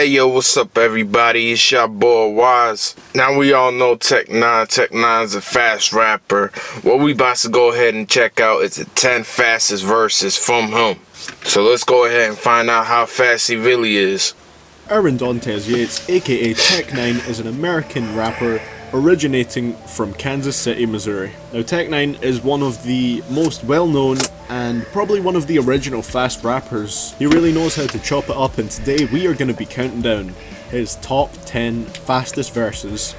Hey yo, what's up everybody? It's your boy Wise. Now we all know Tech9ne. Tech9ne's a fast rapper. What we about to go ahead and check out is the 10 fastest verses from him. So let's go ahead and find out how fast he really is. Aaron Dantes Yates, aka Tech9ne, is an American rapper originating from Kansas City, Missouri. Now Tech9ne is one of the most well-known and probably one of the original fast rappers. He really knows how to chop it up, and today we are going to be counting down his top 10 fastest verses.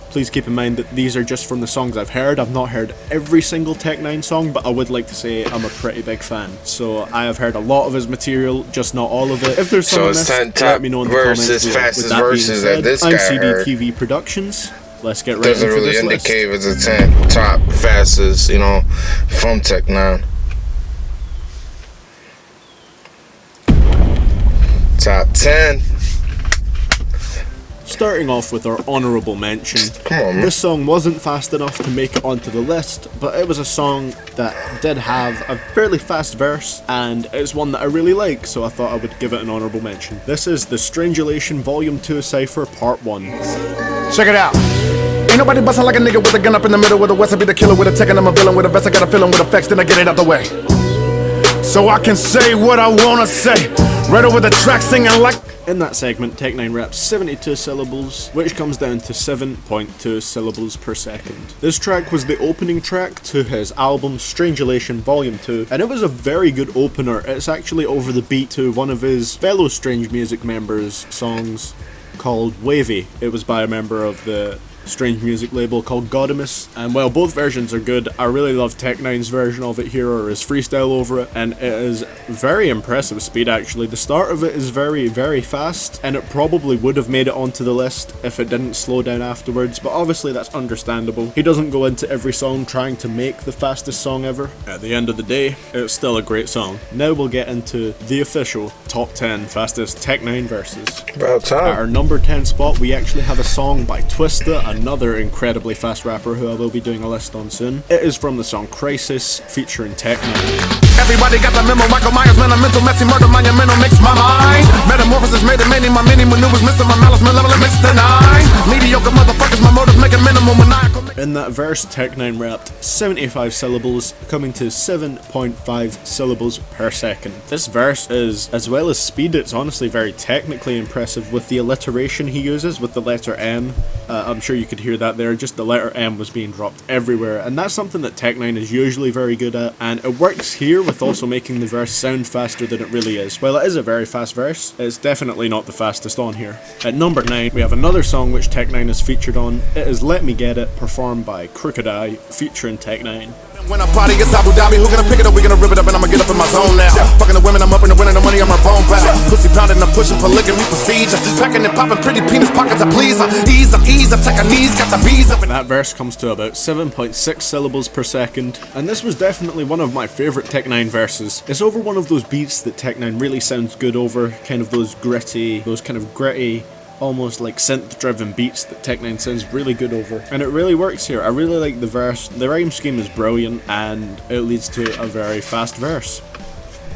Please keep in mind that these are just from the songs I've heard. I've not heard every single Tech9ne song, but I would like to say I'm a pretty big fan. So I have heard a lot of his material, just not all of it. If there's some missed, let me know in the comments. Fastest verses that this guy heard. I'm CDTV Productions. Let's get right into this list. Doesn't really indicate if it's a 10 top fastest, from Tech9ne. Top 10. Starting off with our honourable mention. Come on, man. This song wasn't fast enough to make it onto the list, but it was a song that did have a fairly fast verse, and it's one that I really like, so I thought I would give it an honourable mention. This is the Strangulation Volume 2 Cypher Part 1. Check it out. Ain't nobody bustin' like a nigga with a gun up in the middle with a west. I be the killer with a tech and I'm a villain with a vest. I got a feeling with effects, then I get it out the way. So I can say what I wanna say. Right over the track singing like... In that segment, Tech9ne raps 72 syllables, which comes down to 7.2 syllables per second. This track was the opening track to his album Strangulation Volume 2, and it was a very good opener. It's actually over the beat to one of his fellow Strange Music members' songs called Wavy. It was by a member of the Strange Music label called GOFUNDME, and while both versions are good, I really love Tech9ne's version of it here, or his freestyle over it, and it is very impressive speed actually. The start of it is very, very fast, and it probably would have made it onto the list if it didn't slow down afterwards, but obviously that's understandable. He doesn't go into every song trying to make the fastest song ever. At the end of the day, it's still a great song. Now we'll get into the official top 10 fastest Tech9ne verses. About time. At our number 10 spot, we actually have a song by Twista, another incredibly fast rapper who I will be doing a list on soon. It is from the song Crisis, featuring Tech9ne. Everybody got the memo. Michael Myers, man, I'm mental, messy, murder, monumental, mix my mind. Metamorphosis made a many, my many maneuvers, missing my malice, my level, Mr. 9. Mediocre motherfuckers, my motives make a minimal maniacal. In that verse, Tech9ne rapped 75 syllables, coming to 7.5 syllables per second. This verse is, as well as speed, it's honestly very technically impressive with the alliteration he uses with the letter M. I'm sure you could hear that there, just the letter M was being dropped everywhere, and that's something that Tech9ne is usually very good at, and it works here with also making the verse sound faster than it really is. While it is a very fast verse, it's definitely not the fastest on here. At number 9, we have another song which Tech9ne is featured on. It is Let Me Get It, performed by Crooked Eye, featuring Tech9ne. When I party, it's Abu Dhabi. Who gonna pick it up? We gonna rip it up, and I'ma get up in my zone now. Fucking the women, I'm up in the winning the money, I'm a bone pal. Pussy pounding, I'm pushing polygamy procedure. Packing and popping pretty penis pockets, I please. I'm ease, I'm taking knees, got the bees up. That verse comes to about 7.6 syllables per second, and this was definitely one of my favourite Tech9ne verses. It's over one of those beats that Tech9ne really sounds good over, kind of those gritty, almost like synth-driven beats that Tech9ne sounds really good over. And it really works here. I really like the verse. The rhyme scheme is brilliant, and it leads to a very fast verse.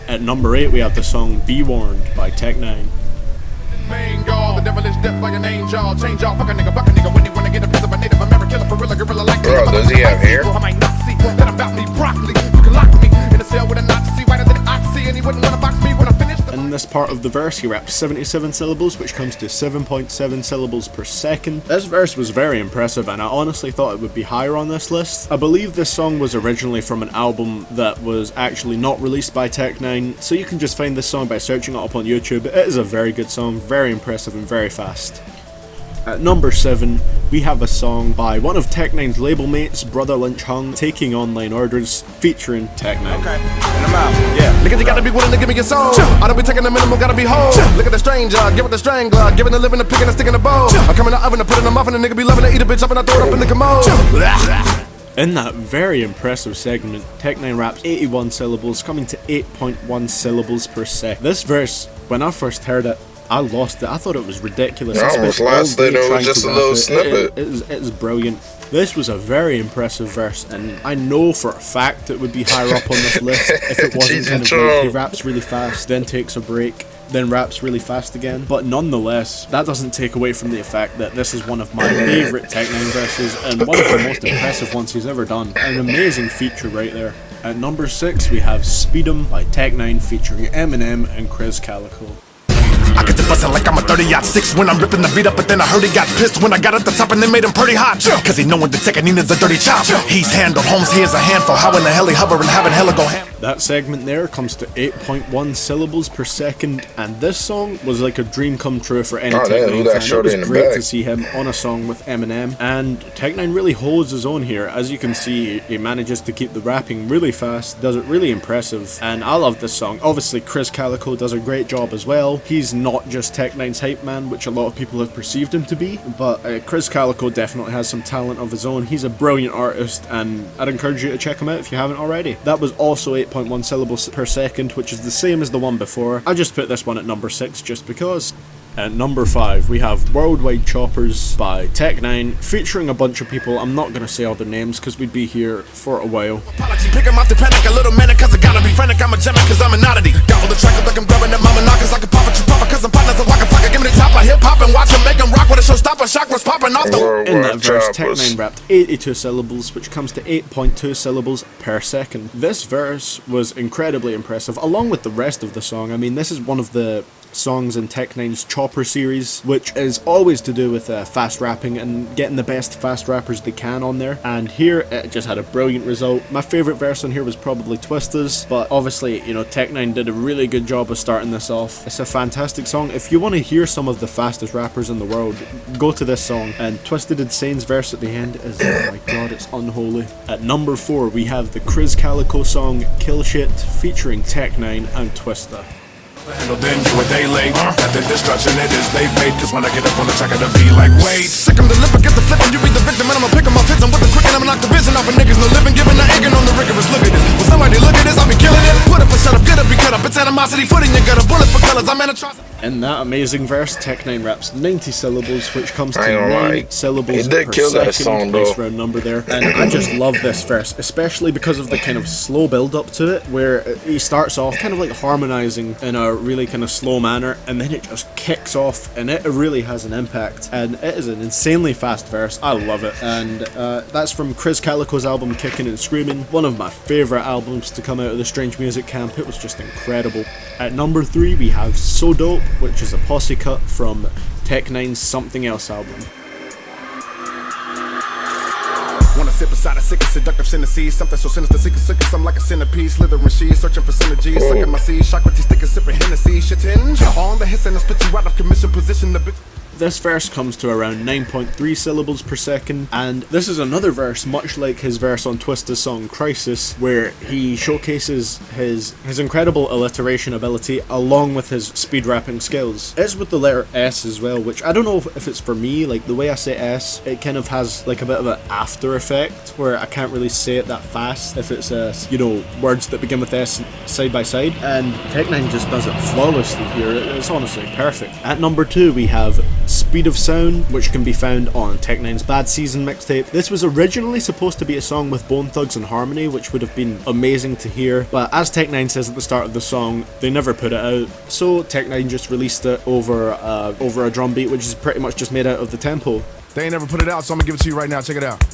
At number 8, we have the song Be Warned by Tech9ne. Main goal, the devil is death by an angel. Change all fuck a nigga, buck a nigga when you wanna get a piece of a Native American gorilla like bro, does he have hair? I might not see that about me broccoli. You can lock me in a cell with a Nazi whiter than Oxy, and he wouldn't wanna box me when I finish. In this part of the verse, he raps 77 syllables, which comes to 7.7 syllables per second. This verse was very impressive, and I honestly thought it would be higher on this list. I believe this song was originally from an album that was actually not released by Tech9ne, so you can just find this song by searching it up on YouTube. It is a very good song, very impressive and very fast. At number 7, we have a song by one of Tech9ne's label mates, Brother Lynch Hung, Taking Online Orders, featuring Tech9ne. Okay, and I'm out, yeah. Niggas, you gotta be willing to give me your soul. I don't be taking the minimum, gotta be whole. Look at the stranger, give it the strangler, giving the living, the picking, the stick in the bowl. I come in the oven and put in the muffin, and nigga be loving to eat a bitch up and I throw it up in the commode. In that very impressive segment, Tech9ne raps 81 syllables, coming to 8.1 syllables per second. This verse, when I first heard it, I lost it. I thought it was ridiculous. I almost lost it. It was just a little snippet. It is brilliant. This was a very impressive verse, and I know for a fact it would be higher up on this list if it wasn't kind of like he raps really fast, then takes a break, then raps really fast again. But nonetheless, that doesn't take away from the fact that this is one of my favourite Tech9ne verses and one of the most impressive ones he's ever done. An amazing feature right there. At number 6 we have Speed 'Em by Tech9ne featuring Eminem and Chris Calico. I get to bustin' like I'm a 30-06 when I'm ripping the beat up, but then I heard he got pissed when I got at the top and they made him pretty hot. Cause he knowin' the N9ne's a dirty chop. He's handled, Holmes, he is a handful. How in the hell he hover and having hella go ham? That segment there comes to 8.1 syllables per second, and this song was like a dream come true for any Tech9ne fan. It was great to see him on a song with Eminem, and Tech9ne really holds his own here. As you can see, he manages to keep the rapping really fast, does it really impressive, and I love this song. Obviously, Chris Calico does a great job as well. He's not just Tech9ne's hype man, which a lot of people have perceived him to be, but Chris Calico definitely has some talent of his own. He's a brilliant artist, and I'd encourage you to check him out if you haven't already. That was also 8.1 syllables per second, which is the same as the one before. I just put this one at number 6 just because. At number 5 we have Worldwide Choppers by Tech9ne featuring a bunch of people. I'm not gonna say all their names because we'd be here for a while. Pick him out the panic, a little manic, cause I gotta be frantic. I'm a gem cause I'm an oddity. Gobble the track like I'm grabbing that mama knockers like a papa chupapa, cause I'm partners of waka flocka. Give me the top of hip hop and watch him make him rock with a showstopper. Shock was popping off the. In that verse, Tech9ne rapped 82 syllables, which comes to 8.2 syllables per second. This verse was incredibly impressive, along with the rest of the song. I mean, this is one of the songs in Tech9ne's Chopper series, which is always to do with fast rapping and getting the best fast rappers they can on there, and here it just had a brilliant result. My favourite verse on here was probably Twista's, but obviously, you know, Tech9ne did a really good job of starting this off. It's a fantastic song. If you want to hear some of the fastest rappers in the world, go to this song, and Twisted Insane's verse at the end is, oh my god, it's unholy. At number 4 we have the Chris Calico song Kill Shit featuring Tech9ne and Twista. Handle then you a day late. That the destruction it is they fade. Cause when I get up on the track, I gotta be like, wait. Sick him the lip, get the flip, and you be the victim, and I'ma pick him up, hits him with the quick, and I'ma knock the vision off of niggas. No living, giving the egging on the rigorous. Look at this. When somebody look at this, I'll be killing it. Put up a shut up, get up, be cut up. It's animosity, foot in your gut, a bullet for colors. I'm in a trust. In that amazing verse, Tech9ne raps 90 syllables, which comes to 9 syllables per second. Nice round number there. And I just love this verse, especially because of the kind of slow build up to it, where he starts off kind of like harmonizing in a really kind of slow manner, and then it just kicks off, and it really has an impact. And it is an insanely fast verse. I love it. And that's from Chris Calico's album Kickin' and Screamin', one of my favourite albums to come out of the Strange Music camp. It was just incredible. At number 3 we have So Dope, which is a posse cut from Tech9ne's Something Else album. Wanna sip beside a sick and seductive synesthesia. Something so sinister, sick I'm like a centipede. Slithering she's searching for synergy. Sucking my seed, shock with these stickers, sipping Hennessy. Shitting on the hits and I spit you out of commission position. The bitch. This verse comes to around 9.3 syllables per second, and this is another verse much like his verse on Twista's song Crisis, where he showcases his incredible alliteration ability along with his speed rapping skills. It's with the letter S as well, which I don't know if it's for me, like the way I say S, it kind of has like a bit of an after effect where I can't really say it that fast if it's you know, words that begin with S side by side, and Tech9ne just does it flawlessly here. It's honestly perfect. At number 2 we have Speed of Sound, which can be found on Tech9ne's Bad Season mixtape. This was originally supposed to be a song with Bone Thugs and Harmony, which would have been amazing to hear, but as Tech9ne says at the start of the song, they never put it out, so Tech9ne just released it over a drum beat, which is pretty much just made out of the tempo. They ain't never put it out, so I'm gonna give it to you right now. Check it out.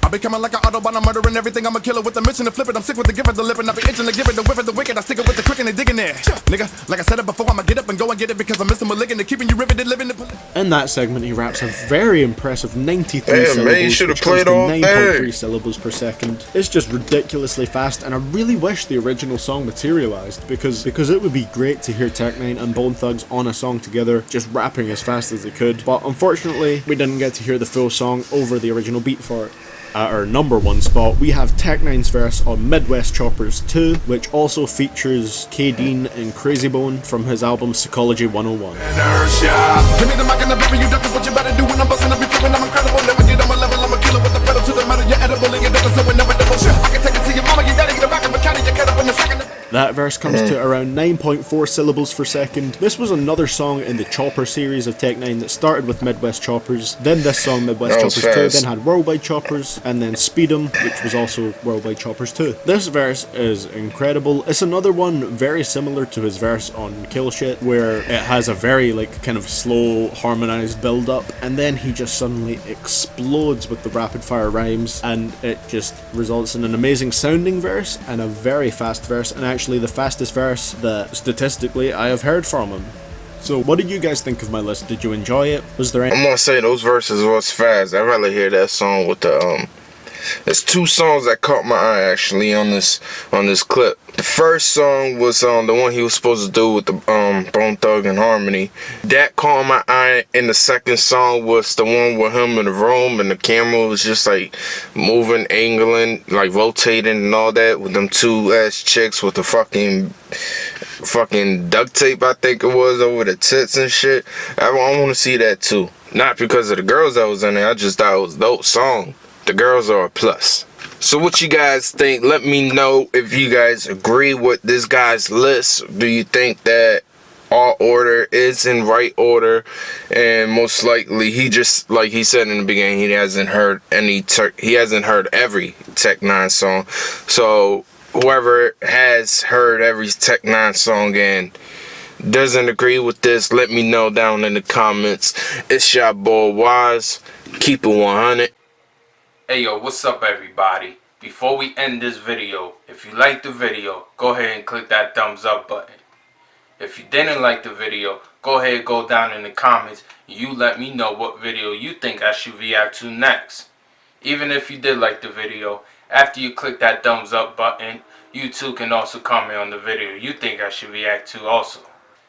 I be coming like an Autobahn, I'm murdering everything. I'm a killer with the mission to flip it. I'm sick with the giver, the lip, and I be itching to give it, the whiff of the wicked. I stick it with the quick and they digging there. Nigga, like I said it before, I'ma get up and go and get it because I'm missing malignant. They're keeping you riveted, living the. In that segment, he raps a very impressive 93 syllables, man, you should have played all 9.3 syllables per second. It's just ridiculously fast, and I really wish the original song materialized because it would be great to hear Tech9ne and Bone Thugs on a song together, just rapping as fast as they could. But unfortunately, we didn't get to hear the full song over the original beat for it. At our number 1 spot, we have Tech9ne's verse on Midwest Choppers 2, which also features K Dean and Crazy Bone from his album Psychology 101. Give me the mic and the baby, you duck is what you better do when I'm busting up your flipping. I'm incredible, never get on my level, I'm a killer with the pedal to the metal. You're edible and you're double, so we're never double. I can take it to your mama, you gotta get a back of a county, you cut up in the second. That That verse comes to around 9.4 syllables per second. This was another song in the Chopper series of Tech9 that started with Midwest Choppers, then this song Midwest Choppers 2, then had Worldwide Choppers, and then Speed 'em, which was also Worldwide Choppers 2. This verse is incredible. It's another one very similar to his verse on Kill Shit, where it has a very like kind of slow harmonized build up, and then he just suddenly explodes with the rapid fire rhymes, and it just results in an amazing sounding verse and a very fast verse, and actually the fastest verse that statistically I have heard from him. So what did you guys think of my list? Did you enjoy it? Was there any— I'm gonna say those verses was fast. I'd rather hear that song with the there's two songs that caught my eye actually on this clip. The first song was the one he was supposed to do with the Bone Thug and Harmony. That caught my eye, and the second song was the one with him in the room and the camera was just like moving, angling, like rotating and all that, with them two ass chicks with the fucking duct tape, I think it was, over the tits and shit. I want to see that too. Not because of the girls that was in there, I just thought it was a dope song. The girls are a plus. So what you guys think? Let me know if you guys agree with this guy's list. Do you think that all order is in right order? And most likely he just, like he said in the beginning, he hasn't heard every Tech9 song. So whoever has heard every Tech9 song and doesn't agree with this, let me know down in the comments. It's your boy Wise. Keep it 100. Hey yo, what's up everybody? Before we end this video, if you liked the video, go ahead and click that thumbs up button. If you didn't like the video, go ahead and go down in the comments. You let me know what video you think I should react to next. Even if you did like the video, after you click that thumbs up button, you too can also comment on the video you think I should react to also.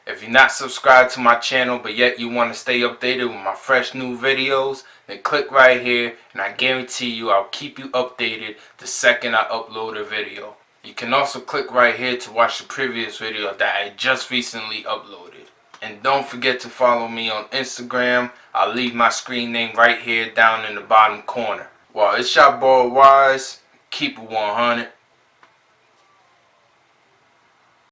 If you're not subscribed to my channel but yet you want to stay updated with my fresh new videos, then click right here and I guarantee you I'll keep you updated the second I upload a video. You can also click right here to watch the previous video that I just recently uploaded. And don't forget to follow me on Instagram. I'll leave my screen name right here down in the bottom corner. Well, it's your boy Wise. Keep it 100.